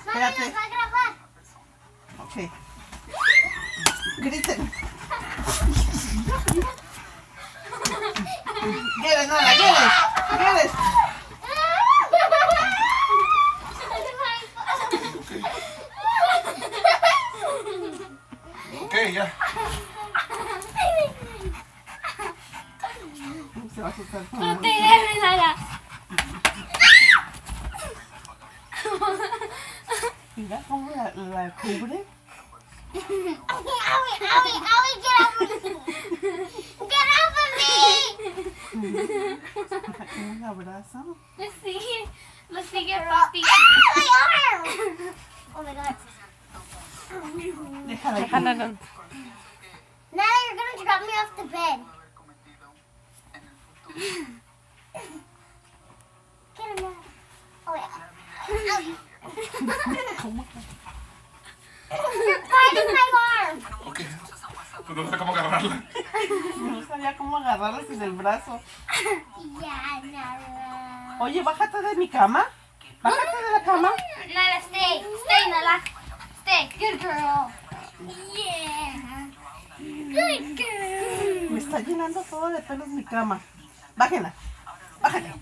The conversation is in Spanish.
Espérate. Nos va a grabar. Ok. Griten. Get it, Nala, get it. Get it. Ok, ya. Se va a asustar. Protege, Nala. Mira cómo la cubre. Owie, get off of me. Get off of me. Un abrazo. Lo sigue, papi. My arm. Oh my god. Déjala ahí. Déjala, no. Nala, you're gonna drop me off the bed. Get him, Nala. Oh, yeah. ¿Cómo? You're biting my arm. Ok. Pero no sé cómo agarrarla. No sabía cómo agarrarla sin el brazo. Yeah, Nala. Oye, bájate de mi cama. Bájate de la cama. Nala, stay. Stay, Nala. Stay. Good girl. Yeah. Good girl. Me está llenando todo de pelos mi cama. Bájenla. Bájate.